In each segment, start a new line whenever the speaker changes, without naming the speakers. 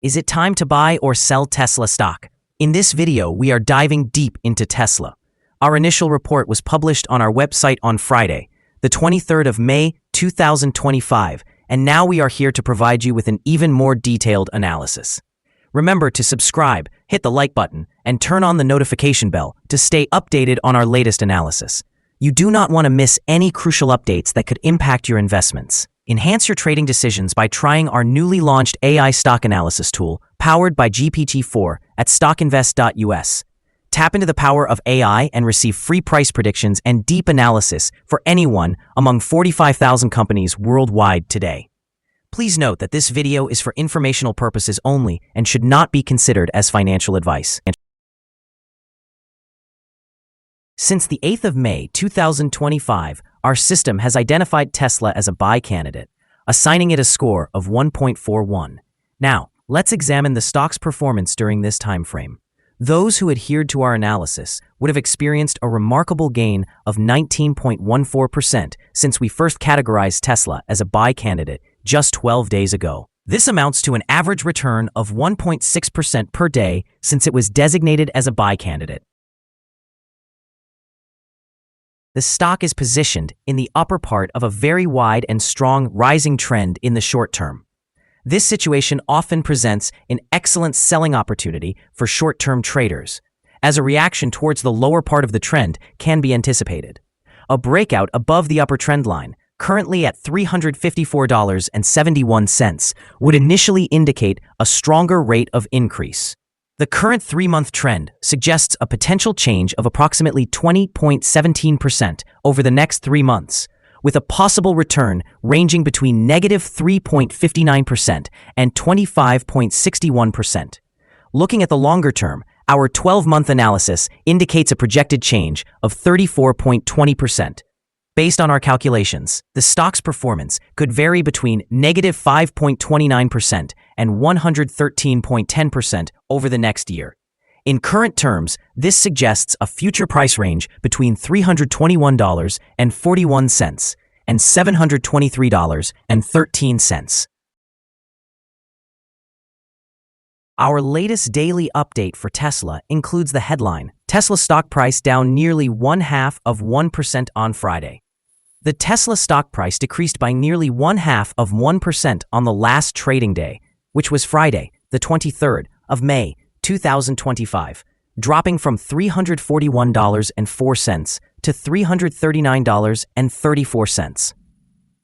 Is it time to buy or sell Tesla stock? In this video, we are diving deep into Tesla. Our initial report was published on our website on Friday, the 23rd of May, 2025, and now we are here to provide you with an even more detailed analysis. Remember to subscribe, hit the like button, and turn on the notification bell to stay updated on our latest analysis. You do not want to miss any crucial updates that could impact your investments. Enhance your trading decisions by trying our newly launched AI stock analysis tool, powered by GPT-4 at StockInvest.us. Tap into the power of AI and receive free price predictions and deep analysis for anyone among 45,000 companies worldwide today. Please note that this video is for informational purposes only and should not be considered as financial advice. Since the 8th of May, 2025, our system has identified Tesla as a buy candidate, assigning it a score of 1.41. Now, let's examine the stock's performance during this time frame. Those who adhered to our analysis would have experienced a remarkable gain of 19.14% since we first categorized Tesla as a buy candidate just 12 days ago. This amounts to an average return of 1.6% per day since it was designated as a buy candidate. The stock is positioned in the upper part of a very wide and strong rising trend in the short term. This situation often presents an excellent selling opportunity for short-term traders, as a reaction towards the lower part of the trend can be anticipated. A breakout above the upper trend line, currently at $354.71, would initially indicate a stronger rate of increase. The current 3-month trend suggests a potential change of approximately 20.17% over the next 3 months, with a possible return ranging between negative 3.59% and 25.61%. Looking at the longer term, our 12-month analysis indicates a projected change of 34.20%. Based on our calculations, the stock's performance could vary between negative 5.29% and 113.10% over the next year. In current terms, this suggests a future price range between $321.41 and $723.13. Our latest daily update for Tesla includes the headline, Tesla stock price down nearly 0.5% on Friday. The Tesla stock price decreased by nearly 0.5% on the last trading day, which was Friday, the 23rd of May, 2025, dropping from $341.04 to $339.34.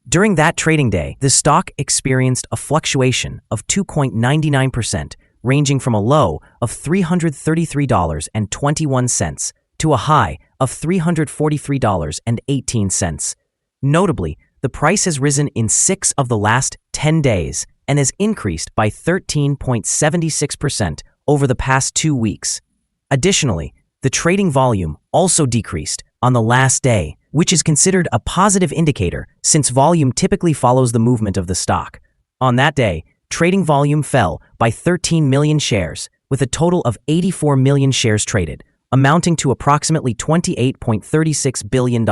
During that trading day, the stock experienced a fluctuation of 2.99%, ranging from a low of $333.21 to a high of $343.18. Notably, the price has risen in 6 of the last 10 days and has increased by 13.76% over the past 2 weeks. Additionally, the trading volume also decreased on the last day, which is considered a positive indicator since volume typically follows the movement of the stock. On that day, trading volume fell by 13 million shares, with a total of 84 million shares traded, amounting to approximately $28.36 billion.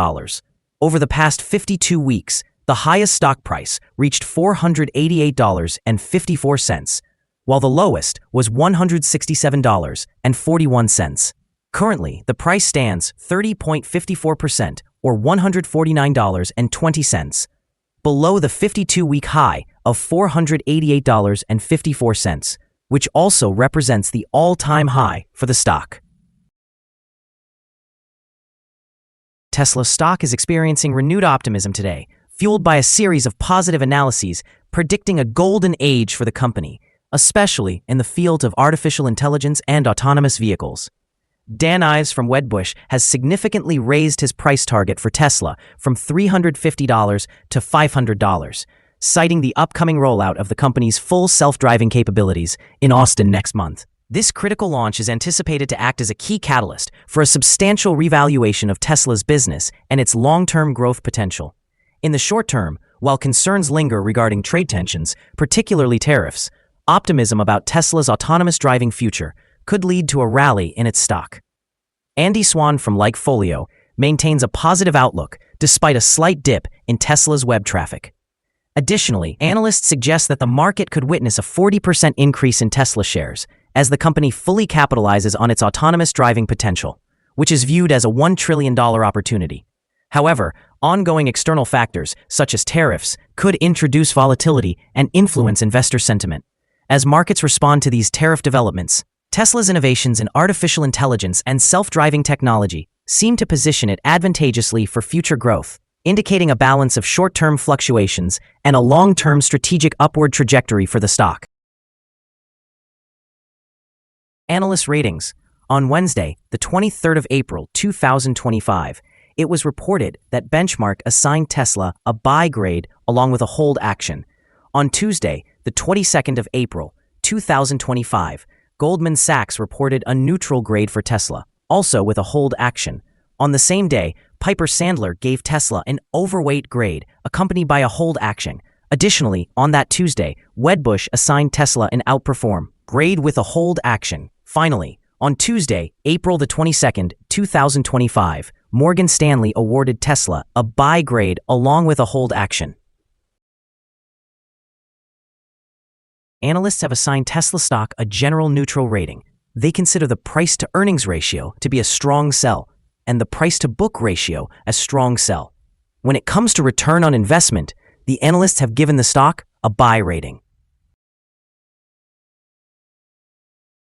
Over the past 52 weeks, the highest stock price reached $488.54, while the lowest was $167.41. Currently, the price stands 30.54% or $149.20, below the 52-week high of $488.54, which also represents the all-time high for the stock. Tesla stock is experiencing renewed optimism today, fueled by a series of positive analyses predicting a golden age for the company, especially in the field of artificial intelligence and autonomous vehicles. Dan Ives from Wedbush has significantly raised his price target for Tesla from $350 to $500, citing the upcoming rollout of the company's full self-driving capabilities in Austin next month. This critical launch is anticipated to act as a key catalyst for a substantial revaluation of Tesla's business and its long-term growth potential. In the short term, while concerns linger regarding trade tensions, particularly tariffs, optimism about Tesla's autonomous driving future could lead to a rally in its stock. Andy Swan from Likefolio maintains a positive outlook despite a slight dip in Tesla's web traffic. Additionally, analysts suggest that the market could witness a 40% increase in Tesla shares as the company fully capitalizes on its autonomous driving potential, which is viewed as a $1 trillion opportunity. However, ongoing external factors, such as tariffs, could introduce volatility and influence investor sentiment. As markets respond to these tariff developments, Tesla's innovations in artificial intelligence and self-driving technology seem to position it advantageously for future growth, indicating a balance of short-term fluctuations and a long-term strategic upward trajectory for the stock. Analyst ratings. On Wednesday, the 23rd of April, 2025, it was reported that Benchmark assigned Tesla a buy grade along with a hold action. On Tuesday, the 22nd of April, 2025, Goldman Sachs reported a neutral grade for Tesla, also with a hold action. On the same day, Piper Sandler gave Tesla an overweight grade, accompanied by a hold action. Additionally, on that Tuesday, Wedbush assigned Tesla an outperform grade with a hold action. Finally, on Tuesday, April the 22nd, 2025, Morgan Stanley awarded Tesla a buy grade along with a hold action. Analysts have assigned Tesla stock a general neutral rating. They consider the price-to-earnings ratio to be a strong sell and the price-to-book ratio a strong sell. When it comes to return on investment, the analysts have given the stock a buy rating.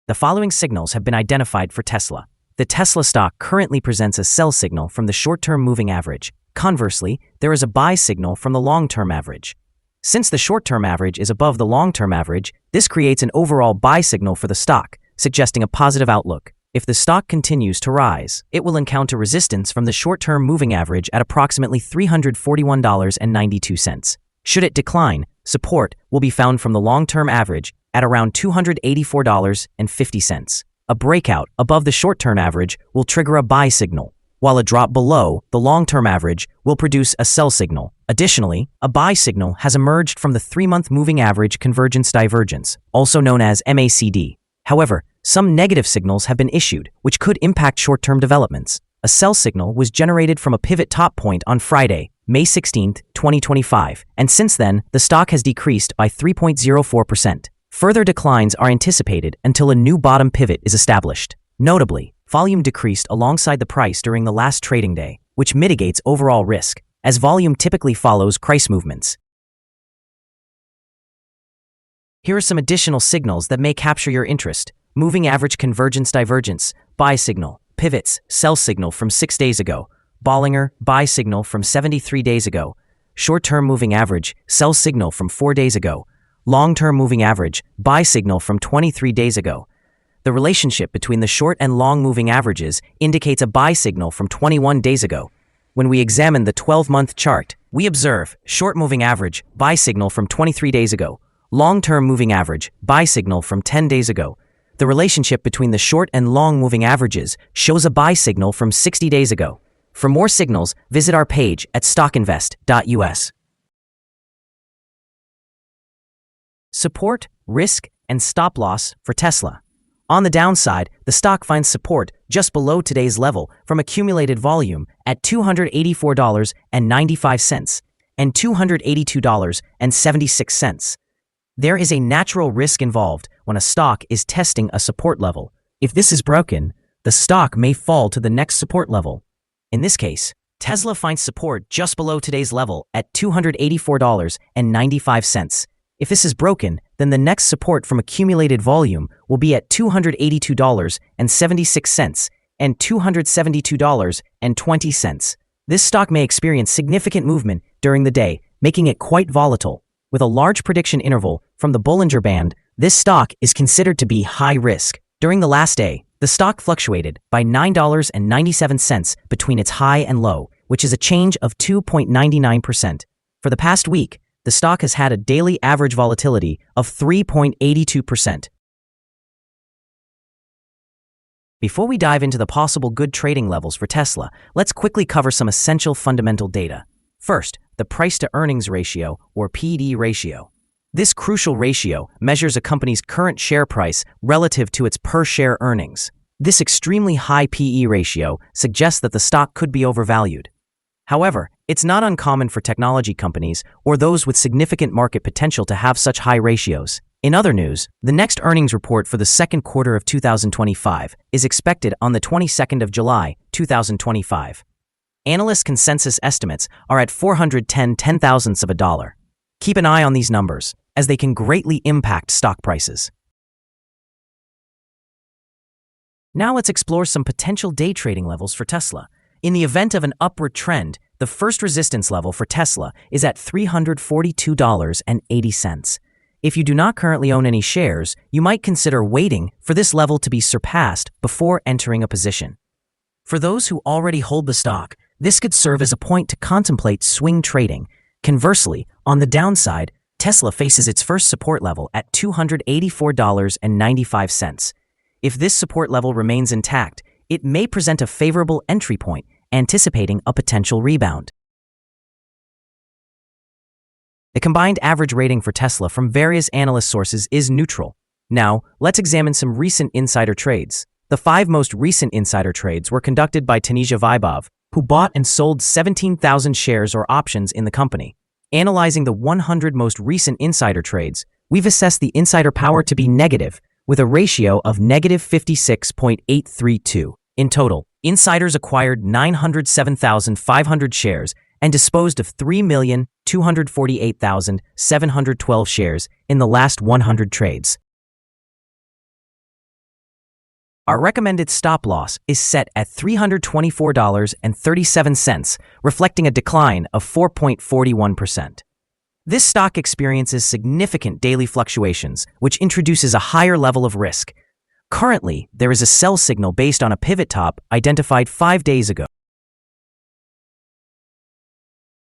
The following signals have been identified for Tesla. The Tesla stock currently presents a sell signal from the short-term moving average. Conversely, there is a buy signal from the long-term average. Since the short-term average is above the long-term average, this creates an overall buy signal for the stock, suggesting a positive outlook. If the stock continues to rise, it will encounter resistance from the short-term moving average at approximately $341.92. Should it decline, support will be found from the long-term average at around $284.50. A breakout above the short-term average will trigger a buy signal, while a drop below the long-term average will produce a sell signal. Additionally, a buy signal has emerged from the 3-month moving average convergence divergence, also known as MACD. However, some negative signals have been issued, which could impact short-term developments. A sell signal was generated from a pivot top point on Friday, May 16, 2025, and since then, the stock has decreased by 3.04%. Further declines are anticipated until a new bottom pivot is established. Notably, volume decreased alongside the price during the last trading day, which mitigates overall risk, as volume typically follows price movements. Here are some additional signals that may capture your interest. Moving average convergence divergence, buy signal, pivots, sell signal from 6 days ago, Bollinger, buy signal from 73 days ago, short-term moving average, sell signal from 4 days ago, long-term moving average, buy signal from 23 days ago. The relationship between the short and long moving averages indicates a buy signal from 21 days ago. When we examine the 12-month chart, we observe short moving average, buy signal from 23 days ago, long-term moving average, buy signal from 10 days ago. The relationship between the short and long moving averages shows a buy signal from 60 days ago. For more signals, visit our page at StockInvest.us. Support, risk, and stop loss for Tesla. On the downside, the stock finds support just below today's level from accumulated volume at $284.95 and $282.76. There is a natural risk involved when a stock is testing a support level. If this is broken, the stock may fall to the next support level. In this case, Tesla finds support just below today's level at $284.95. If this is broken, then the next support from accumulated volume will be at $282.76 and $272.20. This stock may experience significant movement during the day, making it quite volatile. With a large prediction interval from the Bollinger Band, this stock is considered to be high risk. During the last day, the stock fluctuated by $9.97 between its high and low, which is a change of 2.99%. For the past week, the stock has had a daily average volatility of 3.82%. Before we dive into the possible good trading levels for Tesla, let's quickly cover some essential fundamental data. First, the price-to-earnings ratio, or P/E ratio. This crucial ratio measures a company's current share price relative to its per-share earnings. This extremely high P/E ratio suggests that the stock could be overvalued. However, It's not uncommon for technology companies or those with significant market potential to have such high ratios. In other news, the next earnings report for the second quarter of 2025 is expected on the 22nd of July, 2025. Analyst consensus estimates are at 410 ten-thousandths of a dollar. Keep an eye on these numbers, as they can greatly impact stock prices. Now let's explore some potential day trading levels for Tesla. In the event of an upward trend, the first resistance level for Tesla is at $342.80. If you do not currently own any shares, you might consider waiting for this level to be surpassed before entering a position. For those who already hold the stock, this could serve as a point to contemplate swing trading. Conversely, on the downside, Tesla faces its first support level at $284.95. If this support level remains intact, it may present a favorable entry point, anticipating a potential rebound. The combined average rating for Tesla from various analyst sources is neutral. Now, let's examine some recent insider trades. The 5 most recent insider trades were conducted by Tanisha Vaibhav, who bought and sold 17,000 shares or options in the company. Analyzing the 100 most recent insider trades, we've assessed the insider power to be negative, with a ratio of negative 56.832. In total, insiders acquired 907,500 shares and disposed of 3,248,712 shares in the last 100 trades. Our recommended stop loss is set at $324.37, reflecting a decline of 4.41%. This stock experiences significant daily fluctuations, which introduces a higher level of risk. Currently, there is a sell signal based on a pivot top identified 5 days ago.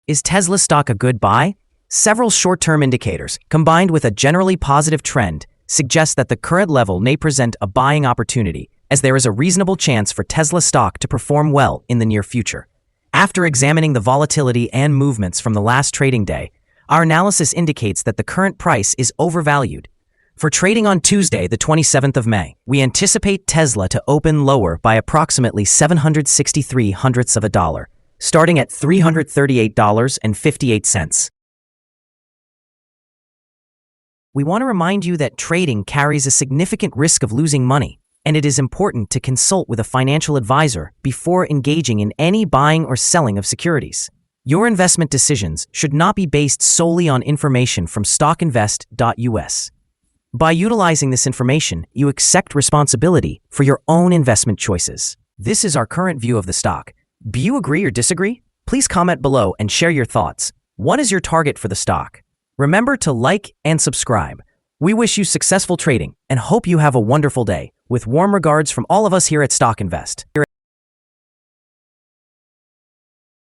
Is Tesla stock a good buy? Several short-term indicators, combined with a generally positive trend, suggest that the current level may present a buying opportunity, as there is a reasonable chance for Tesla stock to perform well in the near future. After examining the volatility and movements from the last trading day, our analysis indicates that the current price is overvalued. For trading on Tuesday, the 27th of May, we anticipate Tesla to open lower by approximately 763 hundredths of a dollar, starting at $338.58. We want to remind you that trading carries a significant risk of losing money, and it is important to consult with a financial advisor before engaging in any buying or selling of securities. Your investment decisions should not be based solely on information from StockInvest.us. By utilizing this information, you accept responsibility for your own investment choices. This is our current view of the stock. Do you agree or disagree? Please comment below and share your thoughts. What is your target for the stock? Remember to like and subscribe. We wish you successful trading and hope you have a wonderful day. With warm regards from all of us here at StockInvest.